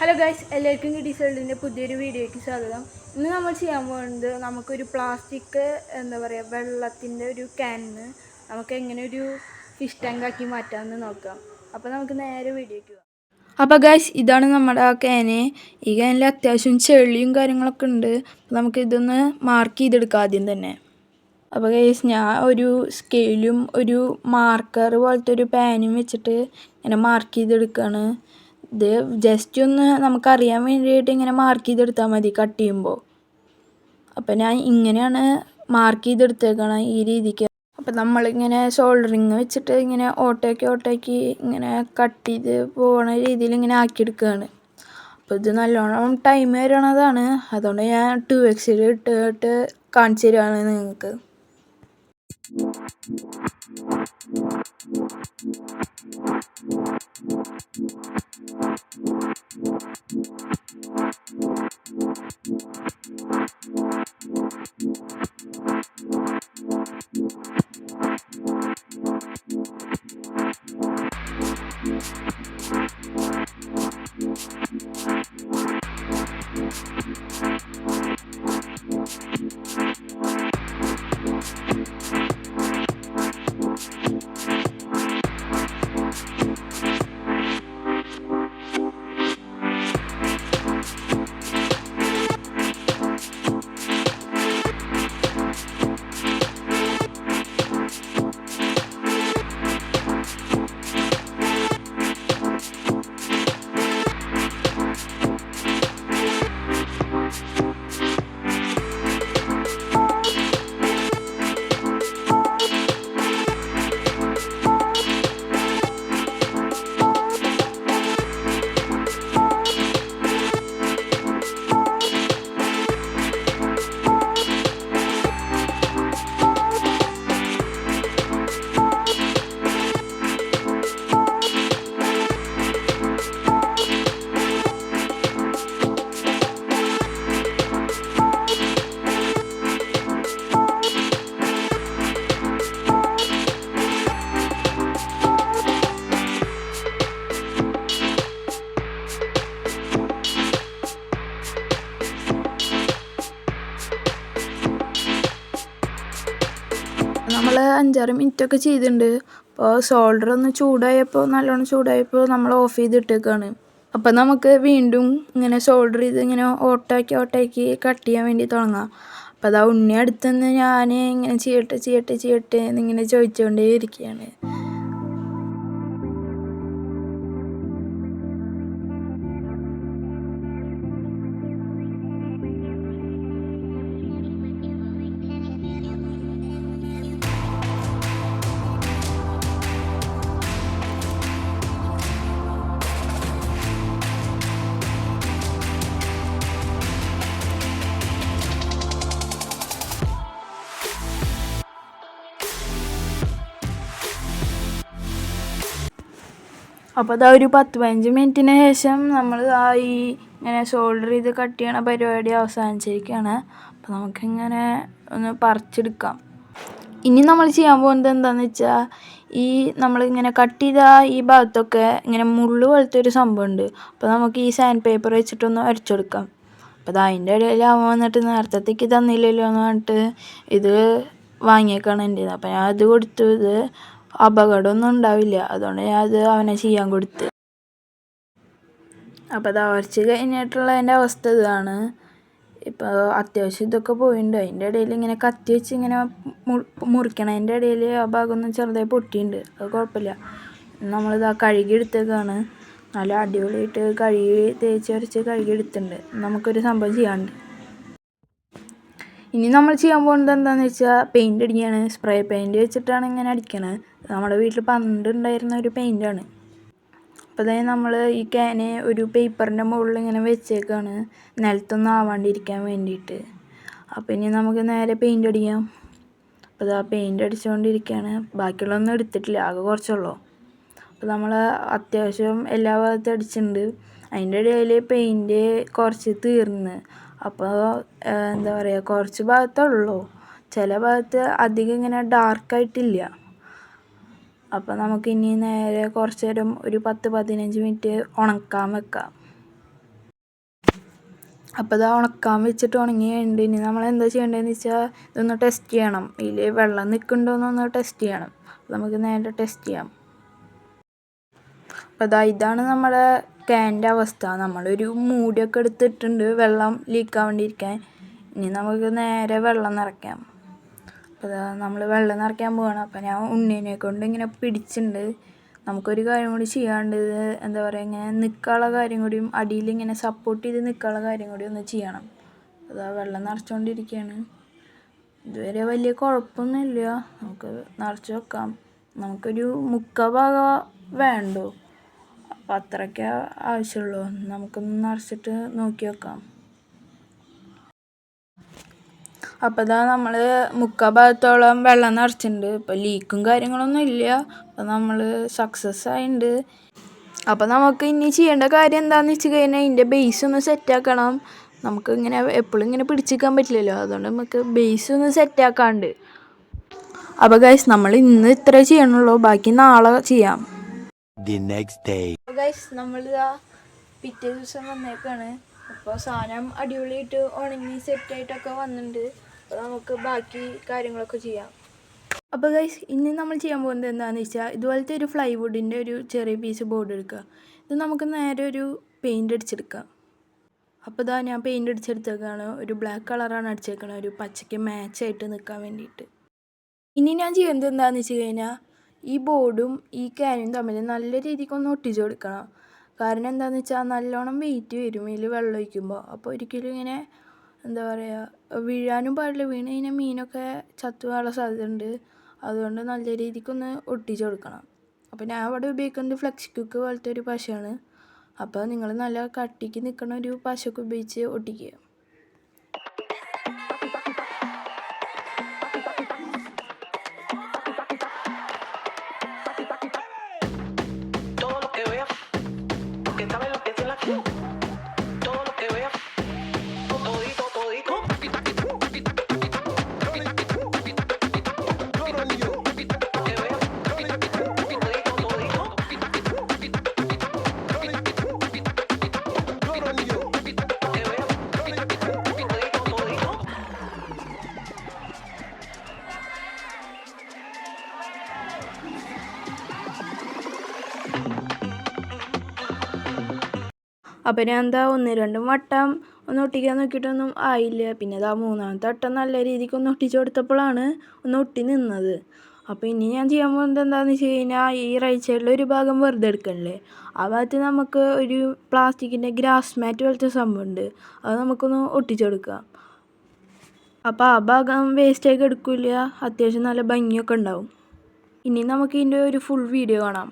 Hello guys, എല്ലാവർക്കും kiddies വേൾഡിൻ്റെ പുതിയൊരു വീഡിയോയ്ക്ക് സ്വാഗതം. ഇന്ന് നമ്മൾ ചെയ്യാൻ പോകുന്നത് നമുക്കൊരു പ്ലാസ്റ്റിക് വെള്ളത്തിൻ്റെ ഒരു ക്യാനിന്ന് നമുക്ക് എങ്ങനെ ഒരു ഫിഷ് ടാങ്കാക്കി മാറ്റാമെന്ന് നോക്കാം. അപ്പോൾ നമുക്ക് നേരെ വീഡിയോയ്ക്ക് പോകാം. അപ്പോൾ ഗൈസ്, ഇതാണ് നമ്മുടെ ആ ക്യാന്. ഈ ക്യാനിൽ അത്യാവശ്യം ചെളിയും കാര്യങ്ങളൊക്കെ ഉണ്ട്. നമുക്ക് ഇതൊന്ന് മാർക്ക് ചെയ്തെടുക്കാം ആദ്യം തന്നെ. അപ്പോൾ ഗൈസ്, ഞാൻ ഒരു സ്കെയിലും ഒരു മാർക്കർ പോലത്തെ ഒരു പാനും വെച്ചിട്ട് ഇങ്ങനെ മാർക്ക് ചെയ്തെടുക്കുകയാണ്. ഇത് ജസ്റ്റ് ഒന്ന് നമുക്കറിയാൻ വേണ്ടിയിട്ട് ഇങ്ങനെ മാർക്ക് ചെയ്തെടുത്താൽ മതി കട്ട് ചെയ്യുമ്പോൾ. അപ്പം ഞാൻ ഇങ്ങനെയാണ് മാർക്ക് ചെയ്തെടുത്തേക്കണം ഈ രീതിക്ക്. അപ്പം നമ്മളിങ്ങനെ സോൾഡറിങ് വെച്ചിട്ട് ഇങ്ങനെ ഓട്ടയാക്കി ഇങ്ങനെ കട്ട് ചെയ്ത് പോകണ രീതിയിൽ ഇങ്ങനെ ആക്കിയെടുക്കുകയാണ്. അപ്പോൾ ഇത് നല്ലോണം ടൈം വരണതാണ്. അതുകൊണ്ട് ഞാൻ 2x ഇട്ടിട്ട് കാണിച്ചു തരികയാണ് നിങ്ങൾക്ക്. നമ്മൾ 5-6 മിനിറ്റൊക്കെ ചെയ്തിട്ടുണ്ട്. അപ്പോൾ സോൾഡർ ഒന്ന് നല്ലോണം ചൂടായപ്പോൾ നമ്മൾ ഓഫ് ചെയ്തിട്ടേക്കാണ്. അപ്പം നമുക്ക് വീണ്ടും ഇങ്ങനെ സോൾഡർ ചെയ്ത് ഇങ്ങനെ ഓട്ടാക്കി കട്ട് ചെയ്യാൻ വേണ്ടി തുടങ്ങാം. അപ്പോൾ അതാ ഉണ്ണി അടുത്തുനിന്ന് ഞാൻ ഇങ്ങനെ ചെയ്യട്ടെ എന്നിങ്ങനെ ചോദിച്ചുകൊണ്ടേ ഇരിക്കുകയാണ്. അപ്പോൾ അതാ ഒരു 10-15 മിനിറ്റിന് ശേഷം നമ്മൾ ഇങ്ങനെ സോൾഡർ ചെയ്ത് കട്ട് ചെയ്യണ പരിപാടി അവസാനിച്ചിരിക്കുകയാണ്. അപ്പോൾ നമുക്കിങ്ങനെ ഒന്ന് പറിച്ചെടുക്കാം. ഇനി നമ്മൾ ചെയ്യാൻ പോകുന്നത് എന്താണെന്ന് വെച്ചാൽ നമ്മളിങ്ങനെ കട്ട് ചെയ്ത ഈ ഭാഗത്തൊക്കെ ഇങ്ങനെ മുള്ളു പോലത്തെ ഒരു സംഭവമുണ്ട്. അപ്പോൾ നമുക്ക് ഈ സാൻഡ് പേപ്പർ വെച്ചിട്ടൊന്ന് വരച്ചെടുക്കാം. അപ്പോൾ അതിൻ്റെ ഇടയിൽ അവൻ വന്നിട്ട് നേരത്തേക്ക് തന്നില്ലല്ലോ എന്ന് പറഞ്ഞിട്ട് ഇത് വാങ്ങിയേക്കാണ് എൻ്റെ. അപ്പോൾ ഞാൻ അത് കൊടുത്തു. ഇത് അപകടമൊന്നും ഉണ്ടാവില്ല, അതുകൊണ്ട് ഞാൻ അത് അവനെ ചെയ്യാൻ കൊടുത്ത്. അപ്പോൾ അത് വരച്ച് കഴിഞ്ഞിട്ടുള്ള എൻ്റെ അവസ്ഥ ഇതാണ്. ഇപ്പോൾ അത്യാവശ്യം ഇതൊക്കെ പോയിട്ടുണ്ട്. അതിൻ്റെ ഇടയിൽ ഇങ്ങനെ കത്തി വെച്ച് ഇങ്ങനെ മുറിക്കണതിൻ്റെ ഇടയിൽ ആ ഭാഗമൊന്നും ചെറുതായി പൊട്ടിയിട്ടുണ്ട്. അത് കുഴപ്പമില്ല. നമ്മളിത് കഴുകി എടുത്തേക്കാണ്. നല്ല അടിപൊളിയായിട്ട് തേച്ച് കഴുകി എടുത്തിട്ടുണ്ട്. നമുക്കൊരു സംഭവം ചെയ്യാനുണ്ട്. ഇനി നമ്മൾ ചെയ്യാൻ പോകുന്നത് എന്താണെന്ന് വെച്ചാൽ പെയിൻ്റ് അടിക്കുകയാണ്. സ്പ്രേ പെയിൻറ്റ് വെച്ചിട്ടാണ് ഇങ്ങനെ അടിക്കണത്. നമ്മുടെ വീട്ടിൽ പണ്ടുണ്ടായിരുന്ന ഒരു പെയിൻ്റാണ്. അപ്പോൾ അതായത് നമ്മൾ ഈ ക്യാന് ഒരു പേപ്പറിൻ്റെ മുകളിൽ ഇങ്ങനെ വെച്ചേക്കാണ്, നിലത്തൊന്നും ആവാണ്ടിരിക്കാൻ വേണ്ടിയിട്ട്. അപ്പോൾ ഇനി നമുക്ക് നേരെ പെയിൻ്റ് അടിക്കാം. അപ്പോൾ ഇതാ പെയിൻ്റ് അടിച്ചുകൊണ്ടിരിക്കുകയാണ്. ബാക്കിയുള്ളതൊന്നും എടുത്തിട്ടില്ല, ആകെ കുറച്ചുള്ളൂ. അപ്പോൾ നമ്മൾ അത്യാവശ്യം എല്ലാ ഭാഗത്തും അടിച്ചിട്ടുണ്ട്. അതിൻ്റെ ഇടയിൽ പെയിൻറ്റ് കുറച്ച് തീർന്ന്. അപ്പോൾ കുറച്ച് ഭാഗത്തുള്ളൂ. ചില ഭാഗത്ത് അധികം ഇങ്ങനെ ഡാർക്കായിട്ടില്ല. അപ്പോൾ നമുക്കിനി നേരെ കുറച്ച് നേരം ഒരു 10-15 മിനിറ്റ് ഉണക്കാൻ വെക്കാം. അപ്പോൾ ഇത് ഉണക്കാൻ വെച്ചിട്ട് ഉണങ്ങിയുണ്ട്. ഇനി നമ്മൾ എന്താ ചെയ്യേണ്ടതെന്ന് വെച്ചാൽ ഇതൊന്ന് ടെസ്റ്റ് ചെയ്യണം. ഇതിൽ വെള്ളം നിൽക്കുന്നുണ്ടോയെന്നൊന്ന് ടെസ്റ്റ് ചെയ്യണം. അപ്പോൾ നമുക്ക് നേരെ ടെസ്റ്റ് ചെയ്യാം. അപ്പോൾ ഇതാണ് നമ്മുടെ ക്യാൻ്റെ അവസ്ഥ. നമ്മളൊരു മൂടിയൊക്കെ എടുത്തിട്ടുണ്ട് വെള്ളം ലീക്കാവാണ്ടിരിക്കാൻ. ഇനി നമുക്ക് നേരെ വെള്ളം നിറയ്ക്കാം. അപ്പോൾ നമ്മൾ വെള്ളം നിറയ്ക്കാൻ പോവുകയാണ്. അപ്പോൾ ഞാൻ ഉണ്ണീനെ കൊണ്ട് ഇങ്ങനെ പിടിച്ചിട്ടുണ്ട്. നമുക്കൊരു കാര്യം കൂടി ചെയ്യാണ്ട്, എന്താ പറയുക, ഇങ്ങനെ നിൽക്കാനുള്ള കാര്യം കൂടിയും അടിയിൽ ഇങ്ങനെ സപ്പോർട്ട് ചെയ്ത് നിൽക്കാനുള്ള കാര്യം കൂടി ഒന്ന് ചെയ്യണം. വെള്ളം നിറച്ചുകൊണ്ടിരിക്കുകയാണ്. ഇതുവരെ വലിയ കുഴപ്പമൊന്നുമില്ല. നമുക്ക് നിറച്ച് വെക്കാം. നമുക്കൊരു 3/4 ഭാഗം വേണ്ടോ, അപ്പോൾ അത്രയ്ക്കേ ആവശ്യമുള്ളൂ. നമുക്കൊന്ന് നിറച്ചിട്ട് നോക്കി വെക്കാം. അപ്പോൾ നമ്മൾ 3/4 ഭാഗത്തോളം വെള്ളം നിറച്ചിട്ടുണ്ട്. ഇപ്പോൾ ലീക്കും കാര്യങ്ങളൊന്നും ഇല്ല. അപ്പോൾ നമ്മൾ സക്സസ് ആയിട്ടുണ്ട്. അപ്പോൾ നമുക്ക് ഇനി ചെയ്യേണ്ട കാര്യം എന്താണെന്ന് വെച്ച് കഴിഞ്ഞാൽ ഇതിൻ്റെ ബേസ് ഒന്ന് സെറ്റാക്കണം. നമുക്ക് ഇങ്ങനെ എപ്പോഴും ഇങ്ങനെ പിടിച്ചിരിക്കാൻ പറ്റില്ലല്ലോ. അതുകൊണ്ട് നമുക്ക് ബേസ് ഒന്ന് സെറ്റാക്കാണ്ട്. അപ്പോൾ ഗൈസ്, നമ്മൾ ഇന്ന് ഇത്രേ ചെയ്യണുള്ളൂ. ബാക്കി നാളെ ചെയ്യാം. ഗൈസ്, നമ്മളിതാ പിറ്റേ ദിവസം വന്നേക്കാണ്. അപ്പോൾ സാധനം അടിപൊളിയായിട്ട് ഉണങ്ങി സെറ്റായിട്ടൊക്കെ വന്നിട്ടുണ്ട്. അപ്പോൾ നമുക്ക് ബാക്കി കാര്യങ്ങളൊക്കെ ചെയ്യാം. അപ്പോൾ ഗൈസ്, ഇനി നമ്മൾ ചെയ്യാൻ പോകുന്നത് എന്താണെന്ന് വെച്ചാൽ ഇതുപോലത്തെ ഒരു ഫ്ലൈവുഡിൻ്റെ ഒരു ചെറിയ പീസ് ബോർഡ് എടുക്കുക. ഇത് നമുക്ക് നേരെ ഒരു പെയിൻ്റ് അടിച്ചെടുക്കാം. അപ്പോൾ ഞാൻ പെയിൻ്റ് അടിച്ചെടുത്തേക്കാണ്. ഒരു ബ്ലാക്ക് കളറാണ് അടിച്ചേക്കണത്, ഒരു പച്ചയ്ക്ക് മാച്ചായിട്ട് നിൽക്കാൻ വേണ്ടിയിട്ട്. ഇനി ഞാൻ ചെയ്യുന്നത് എന്താണെന്ന് വെച്ച് കഴിഞ്ഞാൽ ഈ ബോർഡും ഈ ക്യാനും തമ്മിൽ നല്ല രീതിക്കൊന്ന് ഒട്ടിച്ച് കൊടുക്കണം. കാരണം എന്താണെന്ന് വെച്ചാൽ നല്ലോണം വെയിറ്റ് വരും ഇതിൽ വെള്ളം ഒഴിക്കുമ്പോൾ. അപ്പോൾ ഒരിക്കലും ഇങ്ങനെ, എന്താ പറയുക, വീഴാനും പാടില്ല. വീണ് കഴിഞ്ഞാൽ മീനൊക്കെ ചത്തുപോകാനുള്ള സാധ്യതയുണ്ട്. അതുകൊണ്ട് നല്ല രീതിക്കൊന്ന് ഒട്ടിച്ച് കൊടുക്കണം. അപ്പോൾ ഞാൻ അവിടെ ഉപയോഗിക്കുന്നത് ഫ്ലെക്സ് കുക്ക് പോലത്തെ ഒരു പശയാണ്. അപ്പോൾ നിങ്ങൾ നല്ല കട്ടിക്ക് നിൽക്കുന്ന ഒരു പശയൊക്കെ ഉപയോഗിച്ച് ഒട്ടിക്കുക. അപ്പോൾ ഞാൻ 1-2 വട്ടം ഒന്ന് ഒട്ടിക്കാൻ നോക്കിയിട്ടൊന്നും ആയില്ല. പിന്നെ 3-ാമത്തെ വട്ടം നല്ല രീതിക്ക് ഒന്ന് ഒട്ടിച്ച് കൊടുത്തപ്പോഴാണ് ഒന്ന് ഒട്ടി നിന്നത്. അപ്പോൾ ഇനി ഞാൻ ചെയ്യാൻ പോകുന്നത് എന്താണെന്ന് വെച്ച് കഴിഞ്ഞാൽ ഈ റൈറ്റ് സൈഡിലൊരു ഭാഗം വെറുതെ എടുക്കണല്ലേ, ആ ഭാഗത്ത് നമുക്ക് ഒരു പ്ലാസ്റ്റിക്കിൻ്റെ ഗ്രാസ് മാറ്റ് പോലത്തെ സംഭവമുണ്ട്. അത് നമുക്കൊന്ന് ഒട്ടിച്ച് കൊടുക്കാം. അപ്പോൾ ആ ഭാഗം വേസ്റ്റാക്കി എടുക്കില്ല, അത്യാവശ്യം നല്ല ഭംഗിയൊക്കെ ഉണ്ടാവും. ഇനി നമുക്ക് ഇതിൻ്റെ ഒരു ഫുൾ വീഡിയോ കാണാം.